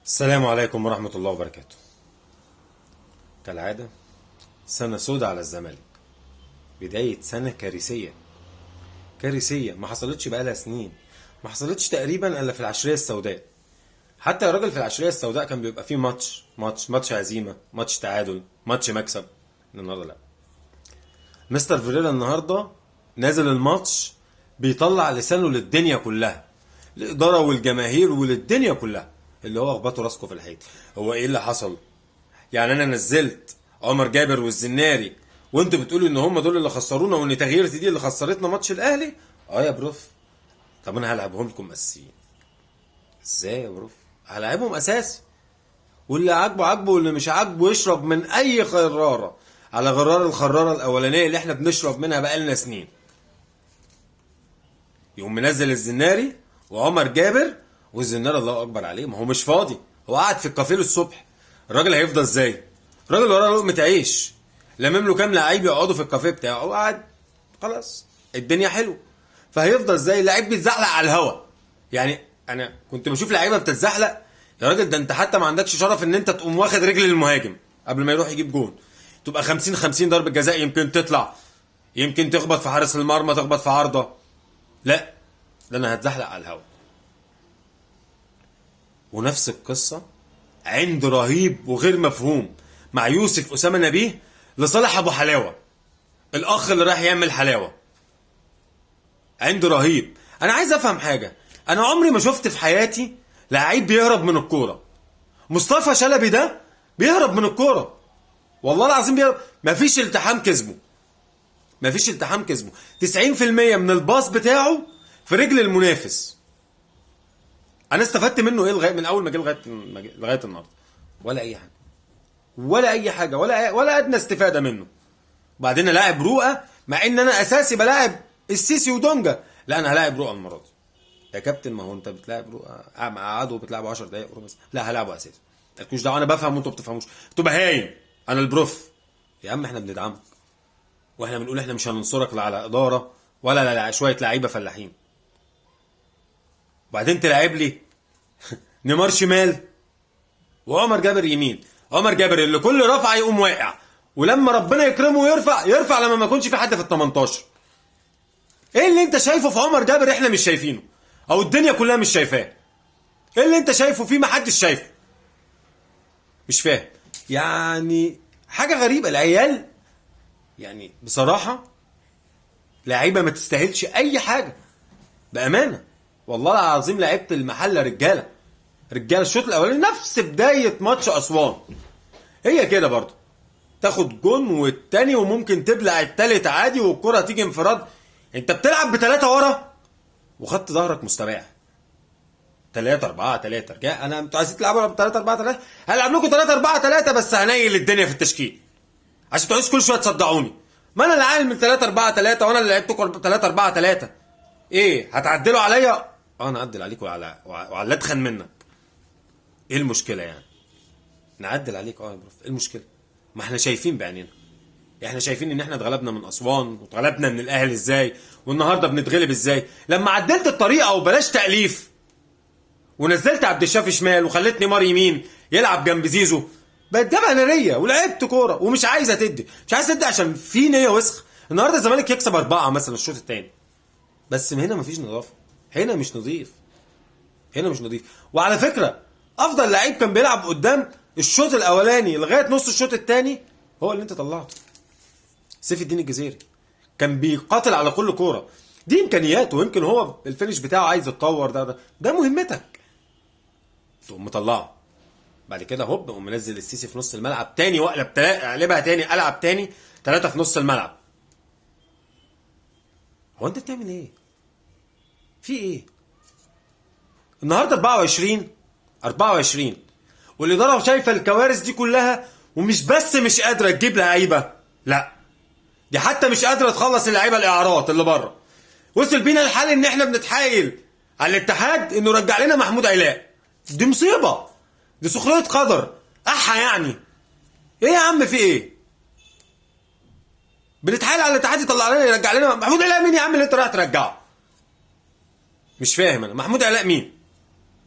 السلام عليكم ورحمة الله وبركاته. كالعادة سنة سودة على الزمالك، بداية سنة كارثية كارثية ما حصلتش بقالها سنين، ما حصلتش تقريبا إلا في العشرية السوداء. حتى يا راجل في العشرية السوداء كان بيبقى فيه ماتش هزيمة، ماتش تعادل، ماتش مكسب. النهارده لا، مستر فيريرا النهارده نازل الماتش بيطلع لسانه للدنيا كلها، الإدارة والجماهير وللدنيا كلها، اللي هو اخبطوا راسكم في الحيط. هو ايه اللي حصل؟ يعني انا نزلت عمر جابر والزناري وانتوا بتقولوا ان هم دول اللي خسرونا وان تغييرتي دي اللي خسرتنا ماتش الاهلي؟ يا بروف. طب انا هلعبهم لكم اساسيين. ازاي يا بروف؟ هلعبهم اساسي، واللي عاجبه عاجبه واللي مش عاجبه يشرب من اي خراره، على غرار الخراره الاولانيه اللي احنا بنشرب منها بقالنا سنين. يقوم منزل الزناري وعمر جابر، والزناري الله اكبر عليه، ما هو مش فاضي، هو قاعد في الكافيه للصبح. الراجل هيفضل ازاي؟ الراجل وراه لقمه عيش، لمم له كام لعيب يقعدوا في الكافيه بتاعه وقاعد خلاص الدنيا حلوه. فهيفضل ازاي لعيب بيتزحلق على الهوا؟ يعني انا كنت بشوف لعيبه بتتزحلق، يا راجل ده انت حتى ما عندكش شرف ان انت تقوم واخد رجل المهاجم قبل ما يروح يجيب جون، تبقى 50-50 ضربه جزاء، يمكن تطلع، يمكن تخبط في حارس المرمى، تخبط في عارضه. لا، ده انا هتزحلق على الهوا. ونفس القصه عند رهيب وغير مفهوم مع يوسف اسامه نبيه لصالح ابو حلاوه، الاخ اللي راح يعمل حلاوه. عند رهيب. انا عايز افهم حاجه، انا عمري ما شفت في حياتي لعيب بيهرب من الكوره. مصطفى شلبي ده بيهرب من الكوره، والله العظيم بيهرب. مفيش التحام كسبه، مفيش التحام كسبه. 90% من الباص بتاعه في رجل المنافس. انا استفدت منه ايه لغايه من اول ما جه لغايه النهارده؟ ولا اي حاجه، ولا اي حاجه، ولا ادنى استفاده منه. وبعدين لاعب رؤى، مع ان انا اساسي بلاعب السيسي ودونجا. لا، انا هلاعب رؤى المره دي. يا كابتن، ما هو انت بتلاعب رؤى قعدوا بتلعبوا 10 دقايق بس. لا، هلاعبه اساسي، مالكوش دعوه، انا بفهم وانتوا ما بتفهموش، انتوا بهايم، انا البروف. يا عم احنا بندعمك، واحنا بنقول احنا مش هننصرك لا على اداره ولا على شويه لعيبه فلاحين. وبعدين تلعب لي نيمار شمال وعمر جابر يمين. عمر جابر اللي كل رفعه يقوم واقع، ولما ربنا يكرمه يرفع لما ما يكونش في حد في ال 18. ايه اللي انت شايفه في عمر جابر احنا مش شايفينه، او الدنيا كلها مش شايفاه؟ ايه اللي انت شايفه فيه ما حدش شايفه؟ مش فاهم يعني، حاجه غريبه العيال. يعني بصراحه لعيبه ما تستاهلش اي حاجه، بامانه. والله العظيم لعيبه المحله رجاله رجاله. الشوط الاولاني نفس بدايه ماتش اسوان، هي كده برضه، تاخد جون والتاني وممكن تبلع التالت عادي والكره تيجي انفراد. انت بتلعب بثلاثه ورا وخدت ظهرك مستريح. 3-4-3 رجع. انتوا عايزين تلعبوا ب 3-4-3؟ هلعب لكم 3-4-3 بس هنيل الدنيا في التشكيل عشان تقعدوا كل شويه تصدعوني. ما انا اللي عامل من 3-4-3 وانا اللي لعبتكم 3-4-3. ايه هتعدلوا عليا؟ انا اعدل عليك وعلى اتخن منك. ايه المشكله يعني؟ نعدل عليك يا بروف، ايه المشكله؟ ما احنا شايفين بعينينا، احنا شايفين ان احنا اتغلبنا من اسوان واتغلبنا من الاهلي ازاي، والنهارده بنتغلب ازاي. لما عدلت الطريقه وبلاش تاليف ونزلت عبد الشافي شمال وخليت نيمار يمين يلعب جنب زيزو، بقت جبهه ناريه ولعبت كوره ومش عايزه تدي، مش عايزه تدي عشان في نيه وسخ. النهارده الزمالك يكسب 4 مثلا الشوط الثاني، بس هنا مفيش نظافه، هنا مش نظيف، هنا مش نظيف. وعلى فكره افضل لعيب كان بيلعب قدام الشوط الاولاني لغايه نص الشوط الثاني هو اللي انت طلعته، سيف الدين الجزيري. كان بيقاتل على كل كوره. دي امكانياته، ويمكن هو الفينش بتاعه عايز يتطور. ده مهمتك، تقوم مطلعه. بعد كده هوب قوم منزل السيسي في نص الملعب تاني واقلب اقلبها تاني، العب تاني 3 في نص الملعب. هو انت بتعمل ايه؟ في ايه؟ النهارده 24 والاداره شايفه الكوارث دي كلها، ومش بس مش قادره تجيب لعيبه، لا دي حتى مش قادره تخلص اللعيبه الاعارات اللي بره. وصل بينا الحال ان احنا بنتحايل على الاتحاد انه يرجع لنا محمود علاء. دي مصيبه، دي سخريه قدر احا يعني. ايه يا عم في ايه؟ بنتحايل على الاتحاد يطلع لنا يرجع لنا محمود علاء. مين يا عم اللي انت رايح ترجعه؟ مش فاهم انا محمود علاء مين؟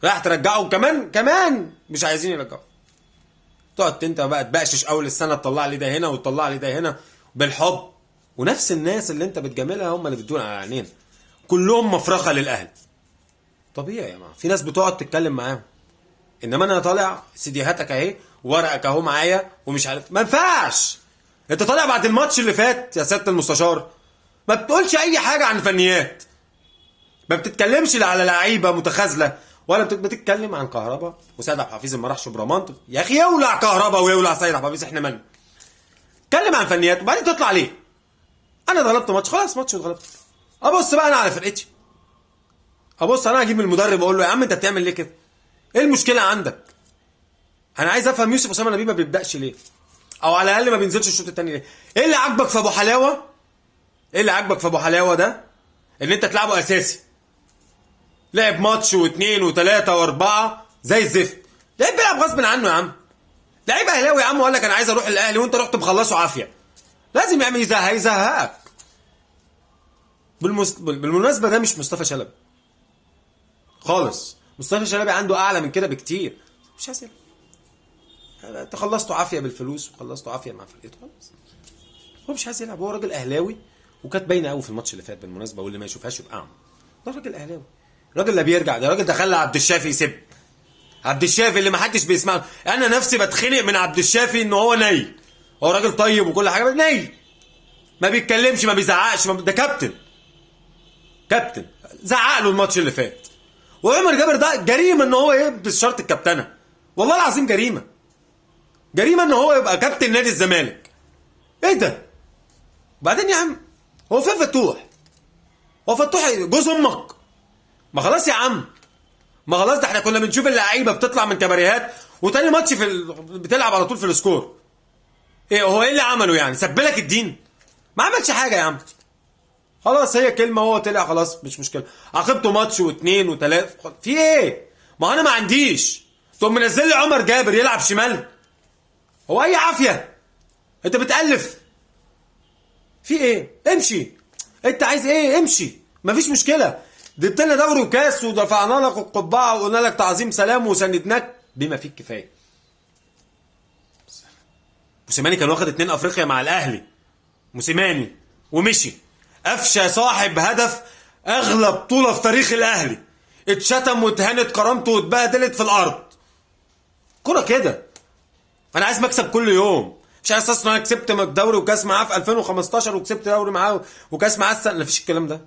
راح ترجعه كمان مش عايزين يرجعوا. تقعد انت بقى تبقشش اول السنه، تطلع لي ده هنا وتطلع لي ده هنا بالحب. ونفس الناس اللي انت بتجاملها هم اللي بتدون على عينينا، كلهم مفرخه للاهل. طبيعي يا جماعه، في ناس بتقعد تتكلم معاهم، انما انا طالع سيديهاتك اهي ورقك اهو معايا ومش عارف. ما ينفعش. انت طالع بعد الماتش اللي فات يا سياده المستشار، ما بتقولش اي حاجه عن فنيات، ما بتتكلمش لا على لعيبه متخاذله ولا بتتكلم عن كهربا وسيد عبد الحفيظ لما راح شبرمان. يا اخي يولع كهربا ويولع سيد عبد الحفيظ، احنا مالنا؟ اتكلم عن فنيات وبعدين تطلع ليه؟ انا غلبت ماتش، خلاص ماتش واتغلبت. ابص بقى انا على فرقتي، ابص انا اجيب من المدرب اقول له يا عم انت بتعمل ليه كده؟ ايه المشكله عندك؟ انا عايز افهم يوسف اسامه نبيه ما بيبداش ليه؟ او على الاقل ما بينزلش الشوط الثاني ليه؟ ايه اللي عاجبك في ابو حلاوه؟ ايه اللي عاجبك في ابو حلاوه ده؟ ان انت تلعبه اساسي. لعب ماتش واثنين وثلاثه واربعه زي الزفت. لعيب بيلعب غصب عنه يا عم. لعيب اهلاوي يا عم وقال لك انا عايز اروح الاهلي وانت رحت مخلصه عافيه. لازم يعمل يزهقك. بالمناسبه ده مش مصطفى شلبي خالص. مصطفى شلبي عنده اعلى من كده بكتير. مش عايز يلعب. انت خلصته عافيه بالفلوس وخلصته عافيه مع فرقته خلاص. هو مش عايز يلعب. هو راجل اهلاوي، وكانت باينه قوي في الماتش اللي فات بالمناسبه، واللي ما يشوفهاش يبقى اعمى. ده راجل اهلاوي، راجل لا بيرجع. ده راجل ده خلى عبد الشافي يسب. عبد الشافي اللي ما حدش بيسمعه. انا نفسي بتخنق من عبد الشافي ان هو ناي. هو راجل طيب وكل حاجه، ناي ما بيتكلمش ما بيزعقش. ده كابتن زعق له الماتش اللي فات. وعمر جابر ده جريمه ان هو يلبس شرط الكابتنه. والله العظيم جريمه ان هو يبقى كابتن نادي الزمالك. ايه ده؟ وبعدين يا عم هو فين فتوح؟ هو فتوح جوز امك؟ ما خلاص يا عم، ما خلاص. ده احنا كنا بنشوف اللعيبه بتطلع من كباريهات وتاني ماتش بتلعب على طول في السكور. ايه هو ايه اللي عمله يعني؟ سبلك الدين؟ ما عملش حاجه يا عم. خلاص هي كلمه هو طلع خلاص مش مشكله. عاقبته ماتش واثنين وثلاثه. في ايه؟ ما انا ما عنديش. تقوم منزل لي عمر جابر يلعب شمال؟ هو اي عافيه؟ انت بتألف في ايه؟ امشي. انت عايز ايه؟ امشي، مفيش مشكله. جبت لنا دوري وكاس ودفعنا لك القبعه وقلنا لك تعظيم سلام وسندناك بما فيه الكفايه. موسيماني كان واخد 2 افريقيا مع الاهلي. موسيماني ومشي. قفشه صاحب هدف اغلى بطوله في تاريخ الاهلي اتشتم واتهانت كرامته واتبهدلت في الارض. كوره كده. انا عايز مكسب كل يوم. مش عايز اصلا انا كسبت دوري وكاس معاه في 2015 وكسبت دوري معاه وكاس معاه السنه. مفيش الكلام ده.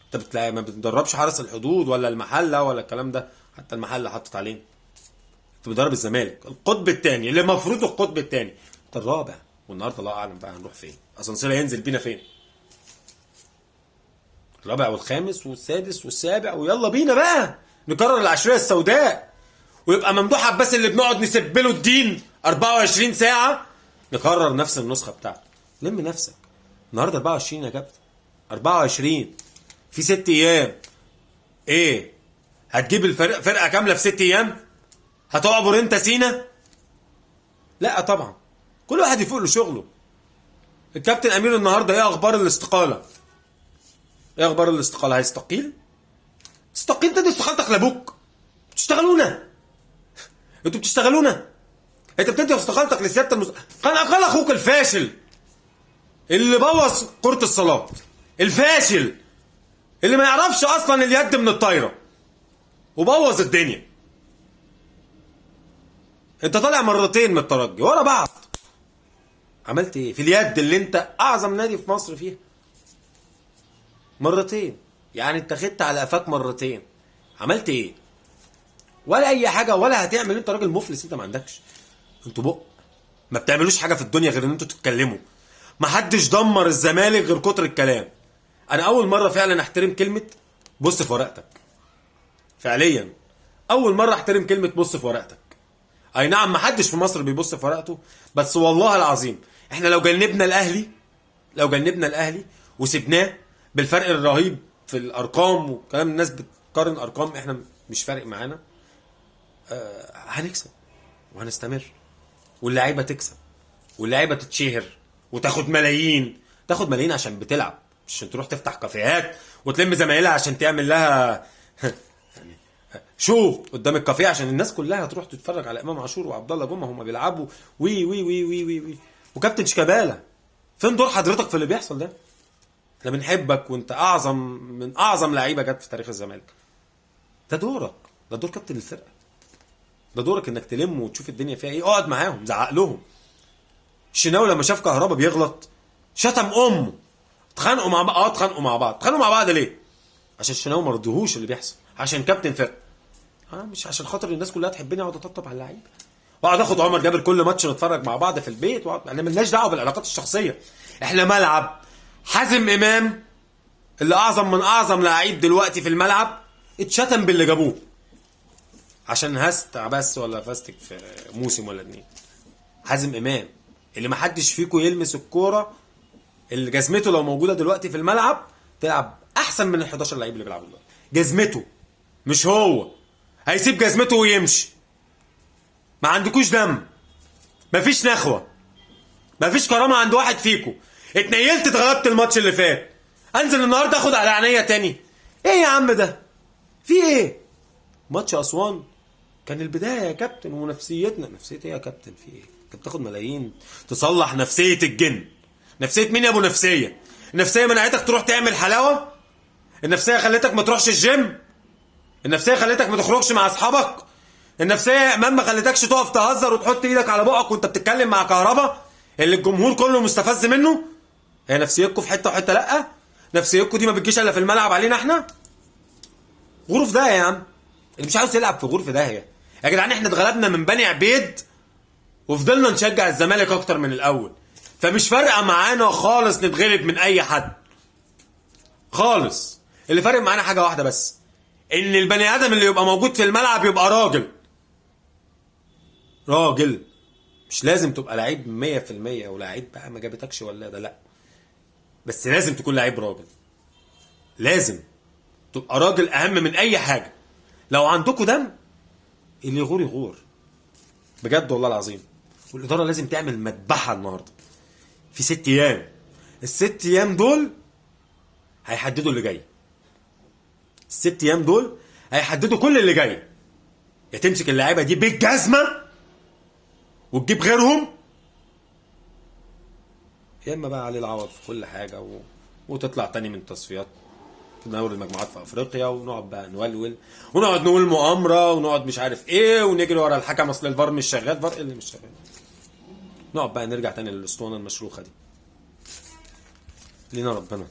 انت بتلاقي ما بتدربش حرس الحدود ولا المحله ولا الكلام ده. حتى المحله حطت علينا. انت بتدرب الزمالك القطب الثاني اللي المفروض القطب الثاني. انت الرابع. والنهارده الله اعلم بقى هنروح فين. اسانسير هينزل بينا فين؟ الرابع والخامس والسادس والسابع، ويلا بينا بقى نكرر العشريه السوداء. ويبقى ممدوح عباس اللي بنقعد نسب له الدين 24 ساعه نكرر نفس النسخه بتاعته. لم نفسك. النهارده 24 يا كابتن. 24 في 6 ايام. ايه هتجيب فرقه كامله في 6 ايام؟ هتعبر انت سينا؟ لا طبعا. كل واحد يفوق له شغله. الكابتن امير النهارده ايه اخبار الاستقاله؟ ايه اخبار الاستقاله؟ هيستقيل؟ تستقيل؟ تدي استقالتك لابوك. بتشتغلونا. انتوا بتشتغلونا. انت بتدي استقالتك لسياده كان اقل اخوك الفاشل اللي بوظ كرة الصلاة. الفاشل اللي ما يعرفش اصلا اليد من الطايرة وبوظ الدنيا. انت طالع مرتين من الترجي ورا بعض. عملت ايه في اليد اللي انت اعظم نادي في مصر فيها؟ مرتين. يعني انت خدت على قفاك مرتين. عملت ايه؟ ولا اي حاجه ولا هتعمل. انت راجل مفلس. انت ما عندكش. انتوا بق ما بتعملوش حاجه في الدنيا غير ان انتوا تتكلموا. ما حدش دمر الزمالك غير كتر الكلام. انا اول مره فعلا احترم كلمه بص في ورقتك. فعليا اول مره احترم كلمه بص في ورقتك. اي نعم ما حدش في مصر بيبص في ورقته، بس والله العظيم احنا لو جنبنا الاهلي وسبناه بالفرق الرهيب في الارقام وكلام الناس بتقارن ارقام، احنا مش فارق معانا. هنكسب وهنستمر واللعيبه تكسب واللعيبه تتشهر وتاخد ملايين. تاخد ملايين عشان بتلعب، مش عشان تروح تفتح كافيهات وتلم زمايلها عشان تعمل لها يعني شو قدام الكافيه عشان الناس كلها هتروح تتفرج على امام عاشور وعبد الله جمعه هم بيلعبوا وي وي وي وي وي, وي. وكابتن شيكابالا. فين دور حضرتك في اللي بيحصل ده؟ احنا بنحبك وانت اعظم من اعظم لعيبه جت في تاريخ الزمالك. ده دورك، ده دور كابتن الفرقه، ده دورك انك تلم وتشوف الدنيا فيها ايه. اقعد معاهم، زعق لهم. الشناوي لما شاف كهربا بيغلط شتم امه. اتخانقوا مع بعض. اتخانقوا مع بعض ليه؟ عشان الشناوي ما رضيهوش اللي بيحصل، عشان كابتن فرقه. مش عشان خاطر الناس كلها تحبني اقعد اطبطب على اللعيبه واقعد اخد عمر جابر كل ماتش نتفرج مع بعض في البيت احنا مالناش دعوه بالعلاقات الشخصيه. احنا ملعب. حازم امام اللي اعظم من اعظم لعيب دلوقتي في الملعب اتشتم باللي جابوه عشان هست بس ولا فاستك في موسم ولا اتنين. حازم امام اللي ما حدش فيكم يلمس الكوره اللي جزمته لو موجوده دلوقتي في الملعب تلعب احسن من ال 11 لعيب اللي بيلعبوا دلوقتي. جزمته، مش هو هيسيب جزمته ويمشي. ما عندكوش دم، مفيش نخوه، مفيش كرامه عند واحد فيكم. اتنيلت اتغلبت الماتش اللي فات، انزل النهارده اخد على عينيا تاني؟ ايه يا عم ده؟ في ايه؟ ماتش اسوان كان البدايه يا كابتن. ونفسيتنا نفسيه ايه يا كابتن؟ في ايه؟ انت بتاخد ملايين تصلح نفسيه الجن. نفسيه مين يا ابو نفسيه؟ النفسيه منعتك تروح تعمل حلاوه؟ النفسيه خلتك ما تروحش الجيم؟ النفسيه خلتك ما تخرجش مع اصحابك؟ النفسيه ما خلتكش تقف تهزر وتحط ايدك على بقك وانت بتتكلم مع كهربا اللي الجمهور كله مستفز منه؟ هي نفسيتكم في حته وحته؟ لا، نفسيتكم دي ما بتجيش الا في الملعب علينا احنا. غرف ده يا عم، اللي مش عاوز يلعب في غرف ده يا جدعان. احنا اتغلبنا من بني عبيد وفضلنا نشجع الزمالك اكتر من الاول، فمش فارقه معانا خالص نتغلب من اي حد خالص. اللي فارق معانا حاجه واحده بس، ان البني ادم اللي يبقى موجود في الملعب يبقى راجل. راجل. مش لازم تبقى لعيب 100% ولاعيب بقى ما جابتكش ولا ده، لا، بس لازم تكون لعيب راجل. لازم تبقى راجل اهم من اي حاجه. لو عندكم دم اللي يغور يغور بجد والله العظيم. والاداره لازم تعمل مذبحه النهارده في 6 ايام. ال6 ايام دول هيحددوا اللي جاي. ال6 ايام دول هيحددوا كل اللي جاي. يا تمسك اللعيبه دي بالجزمه وتجيب غيرهم، يا اما بقى عليه العوض في كل حاجه وتطلع تاني من تصفيات في دوري المجموعات في افريقيا، ونقعد بقى نولول ونقعد نقول مؤامره ونقعد مش عارف ايه ونجري ورا الحكم اصل الفار مش شغال. فار اللي مش شغال؟ نقعد بقى نرجع تاني للاسطوانه المشروخه دي. لينا ربنا.